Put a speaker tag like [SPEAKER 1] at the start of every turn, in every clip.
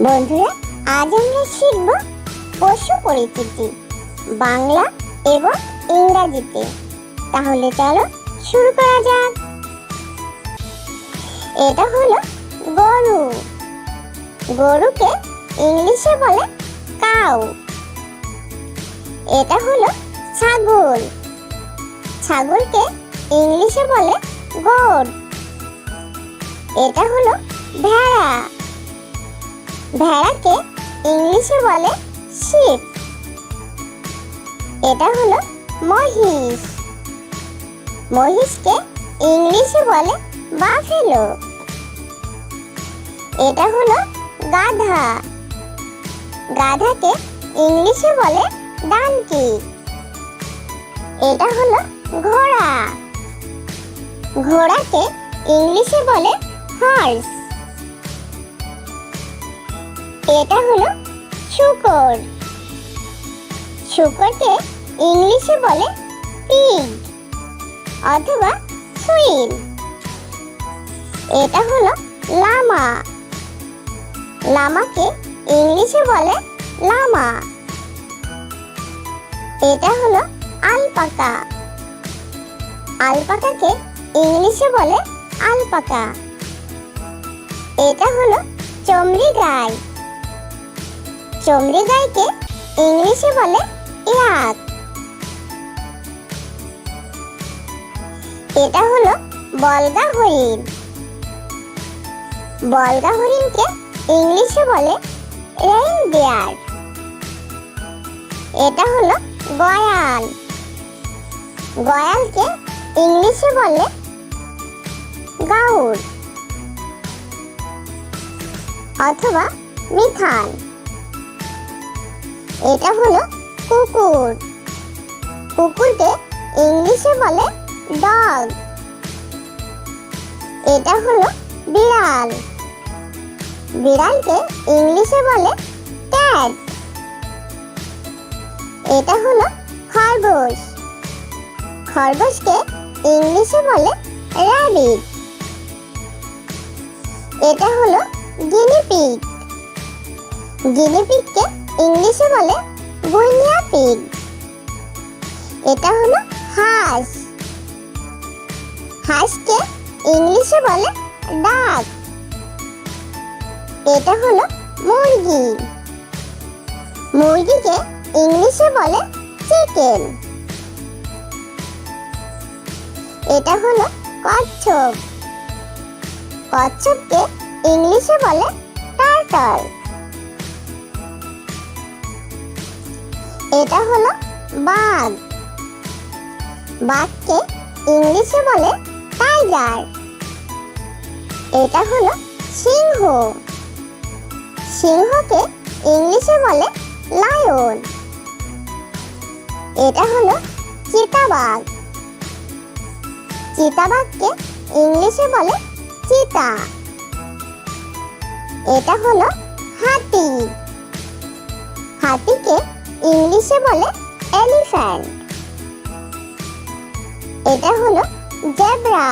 [SPEAKER 1] বন্ধুরা, আজ আমরা শিখব পশু পরিচিতি বাংলা এবং ইংরেজিতে। তাহলে চলো শুরু করা যাক। এটা হলো গরু। গরুকে ইংলিশে বলে কাউ। এটা হলো ছাগল। ছাগলকে ইংলিশে বলে গোট। এটা হলো ভেড়া। ভেড়াকে ইংলিশে বলে শিপ। এটা হলো মহিষ। মহিষকে ইংলিশে বলে বাফেলো। এটা হলো গাধা। গাধাকে ইংলিশে বলে ডানকি। এটা হলো ঘোড়া। ঘোড়াকে ইংলিশে বলে হর্স। এটা হলো শূকর। শূকরকে ইংলিশে বলে পিগ অথবা সুইন। এটা হলো লামা। লামাকে ইংলিশে বলে লামা। এটা হলো আলপাকা। আলপাকাকে ইংলিশে বলে আলপাকা। এটা হলো চমড়ি গাই। চমড়ি গাইকে ইংলিশে বলে ইয়াক। এটা হলো বলগা হরিণ। বলগা হরিণকে ইংলিশে বলে রেইনডিয়ার। এটা হলো গয়াল। গয়ালকে ইংলিশে বলে গাউর অথবা মিথান। এটা হলো কুকুর। কুকুরকে ইংলিশে বলে ডগ। এটা হলো বিড়াল। বিড়ালকে ইংলিশে বলে ক্যাট। এটা হলো খরগোশ। খরগোশকে ইংলিশে বলে র্যাবিট। এটা হলো গিনিপিগ। গিনিপিগকে ইংলিশে বলে গুইনিয়া পিগ। এটা হলো হাঁস। হাঁসকে ইংলিশে বলে ডাক। এটা হলো মুরগি। মুরগিকে ইংলিশে বলে চিকেন। এটা হলো কচ্ছপ। কচ্ছপকে ইংলিশে বলে টার্টল। এটা হলো বাঘ। বাঘকে ইংলিশে বলে টাইগার। এটা হলো সিংহ। সিংহকে ইংলিশে বলে লায়ন। এটা হলো চিতাবাঘ। চিতাবাঘকে ইংলিশে বলে চিতা। এটা হলো হাতি। হাতিকে ইংলিশে বলে এলিফ্যান্ট। এটা হলো জেব্রা।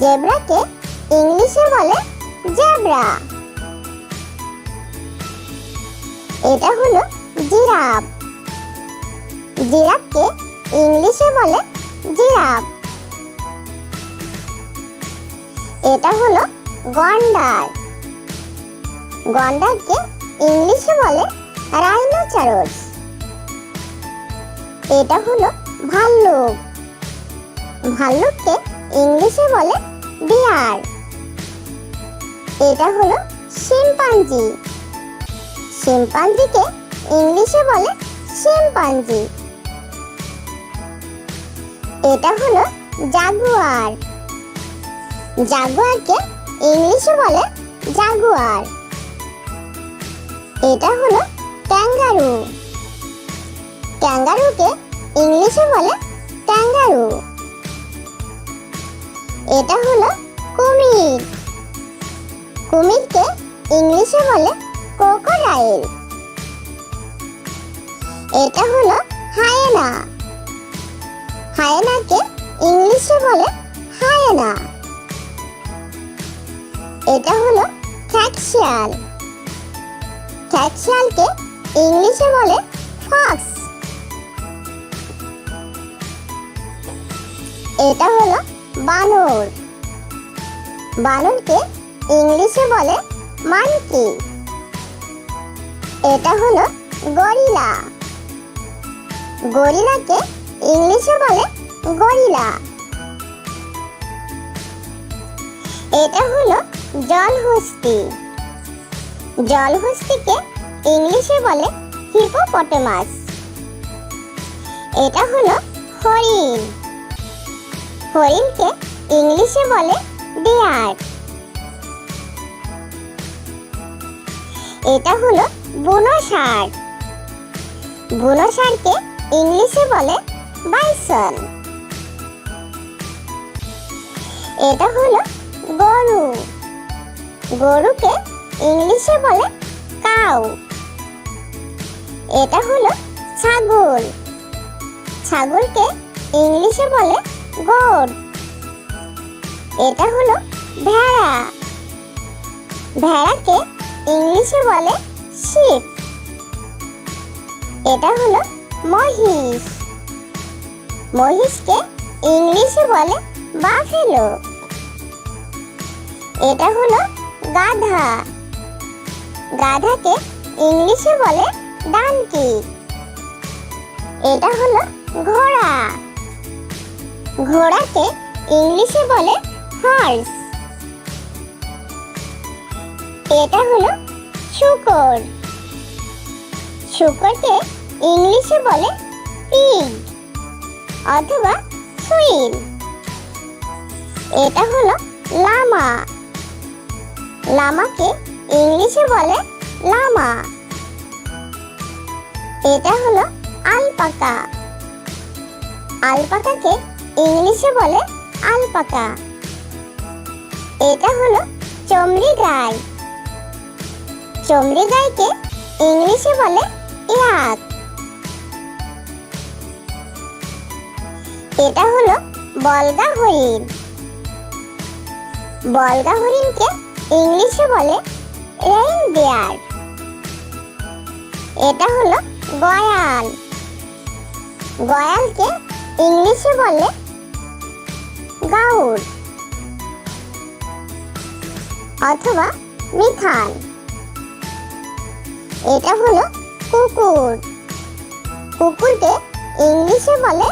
[SPEAKER 1] জেব্রাকে ইংলিশে বলে জেব্রা। এটা হলো জিরাফ। জিরাফকে ইংলিশে বলে জিরাফ। এটা হলো গন্ডার। গন্ডারকে ইংলিশে বলে রাইনোসেরাস। এটা হলো ভাল্লুক। ভাল্লুককে ইংলিশে বলে বিয়ার। এটা হলো শিম্পাঞ্জি। শিম্পাঞ্জিকে ইংলিশে বলে শিম্পাঞ্জি। এটা হলো জাগুয়ার। জাগুয়ারকে ইংলিশে বলে জাগুয়ার। এটা হলো ক্যাঙ্গারু। ক্যাঙ্গারুকে ইংলিশে বলে ক্যাঙ্গারু। এটা হলো কুমির। কুমিরকে ইংলিশে বলে ক্রোকোডাইল। এটা হলো হায়েনা। হায়েনাকে ইংলিশে বলে হায়েনা। এটা হলো খ্যাকশিয়াল। খ্যাকশিয়ালকে ইংলিশে বলে ফক্স। এটা হলো বানর। বানরকে ইংলিশে বলে মানকি। এটা হলো গরিলা। গরিলাকে ইংলিশে বলে গরিলা। এটা হলো জলহস্তি। জলহস্তিকে ইংলিশে বলে হিপোপটেমাস। এটা হলো হরিণ। হরিণকে ইংলিশে বলে ডিয়ার। এটা হলো বুনো ষাঁড়। বুনো ষাঁড়কে ইংলিশে বলে বাইসন। এটা হলো গরু। গরুকে ইংলিশে বলে কাউ। এটা হলো ছাগল। ছাগলকে ইংলিশে বলে গোট। এটা হলো ভেড়া। ভেড়াকে ইংলিশে বলে শিপ। এটা হলো মহিষ। মহিষকে ইংলিশে বলে বাফেলো। এটা হলো গাধা। গাধাকে ইংলিশে বলে ডানকি। এটা হলো ঘোড়া। ঘোড়াকে ইংলিশে বলে হর্স। এটা হলো শূকর। শূকরকে ইংলিশে বলে পিগ অথবা সুইল। এটা হলো লামা। লামাকে ইংলিশে বলে লামা। এটা হলো আলপাকা। আলপাকাকে ইংলিশে বলে আলপাকা। এটা হলো চমড়ি গাই। চমড়ি গাইকে ইংলিশে বলে ইয়াক। এটা হলো বলগা হরিণ। বলগা হরিণকে ইংলিশে বলে রেইনডিয়ার। এটা হলো গয়াল। গয়ালকে ইংলিশে বলে গাউড অথবা মিথান। এটা হলো কুকুর। কুকুরকে ইংলিশে বলে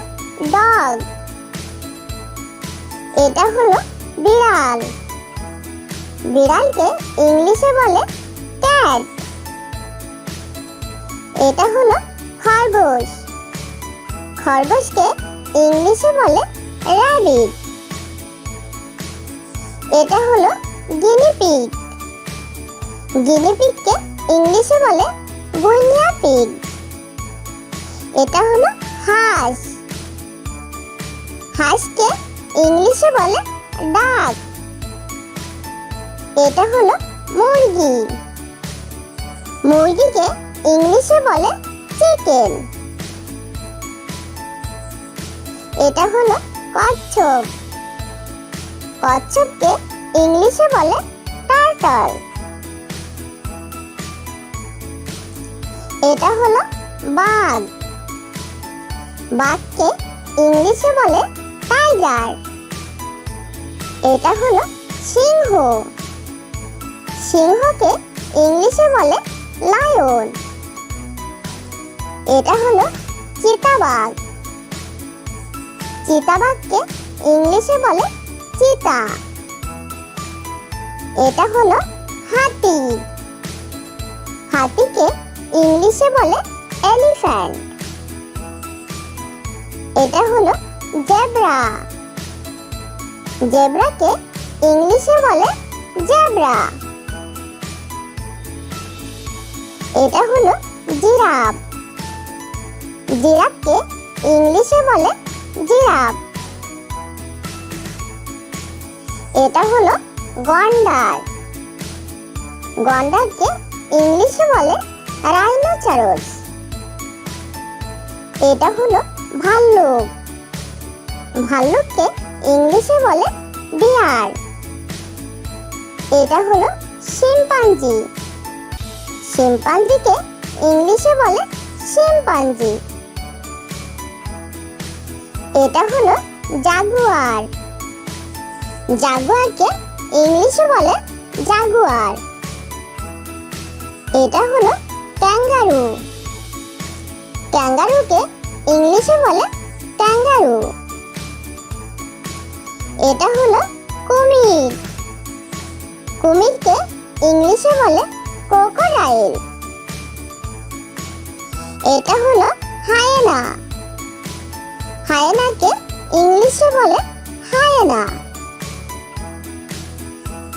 [SPEAKER 1] ডগ। এটা হলো বিড়াল। বিড়ালকে ইংলিশে বলে ক্যাট। এটা হলো খরগোশ। খরগোশকে ইংলিশে বলে র্যাবিট। এটা হলো গিনিপিগ। গিনিপিগকে ইংলিশে বলে গুইনিয়া পিগ। এটা হলো হাঁস। হাঁসকে ইংলিশে বলে ডাক। এটা হলো মুরগি। মুরগিকে ইংলিশে বলে চিকেন। এটা হলো কচ্ছপ। কচ্ছপকে ইংলিশে বলে টার্টল। এটা হলো বাঘ। বাঘকে ইংলিশে বলে টাইগার। এটা হলো সিংহ। সিংহকে ইংলিশে বলে লায়ন। এটা হলো চিতাবাঘ। চিতাবাঘকে ইংলিশে বলে চিতা। এটা হলো হাতি। হাতিকে ইংলিশে বলে এলিফ্যান্ট। এটা হলো জেব্রা। জেব্রাকে ইংলিশে বলে জেব্রা। এটা হলো জিরাফ। জিরাফকে ইংলিশে বলে জিরাফ। এটা হলো গন্ডার। গন্ডারকে ইংলিশে বলে রাইনোসরস। এটা হলো ভাল্লুক। ভাল্লুককে ইংলিশে বলে বিয়ার। এটা হলো শিম্পাঞ্জি। শিম্পাঞ্জি। শিম্পাঞ্জিকে ইংলিশে বলে শিম্পাঞ্জি। এটা হলো জাগুয়ার। জাগুয়ারকে ইংলিশে বলে জাগুয়ার। এটা হলো ক্যাঙ্গারু। ক্যাঙ্গারুকে ইংলিশে বলে ক্যাঙ্গারু। এটা হলো কুমির। কুমিরকে ইংলিশে বলে ক্রোকোডাইল। এটা হলো হায়েনা। হায়েনাকে ইংলিশে বলে হায়েনা।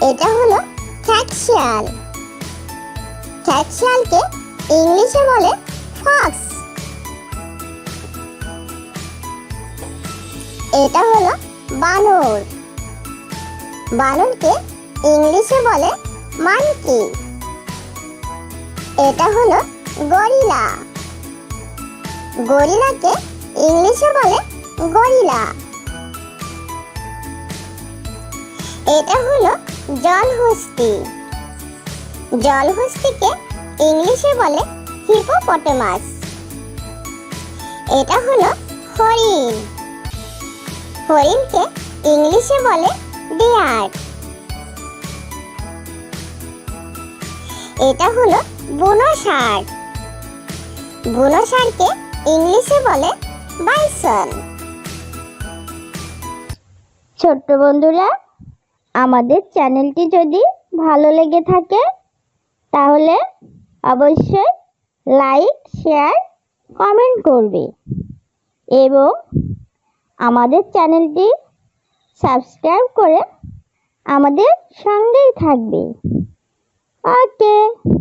[SPEAKER 1] এটা হলো খ্যাকশিয়াল। খ্যাকশিয়ালকে ইংলিশে বলে ফক্স। এটা হলো বানর। বানরকে ইংলিশে বলে মানকি। এটা হলো গরিলা। গরিলাকে ইংলিশে বলে গরিলা। এটা হলো জলহস্তি। জলহস্তিকে ইংলিশে বলে হিপোপটেমাস। এটা হলো হরিণ। হরিণকে ইংলিশে বলে ডিয়ার। এটা হলো বুনো ষাঁড়। বুনো ষাঁড়কে ইংলিশে বলে বাইসন।
[SPEAKER 2] ছোট্ট বন্ধুরা, আমাদের চ্যানেলটি যদি ভালো লেগে থাকে তাহলে অবশ্যই লাইক, শেয়ার, কমেন্ট করবে এবং আমাদের চ্যানেলটি সাবস্ক্রাইব করে আমাদের সঙ্গেই থাকবে। ওকে।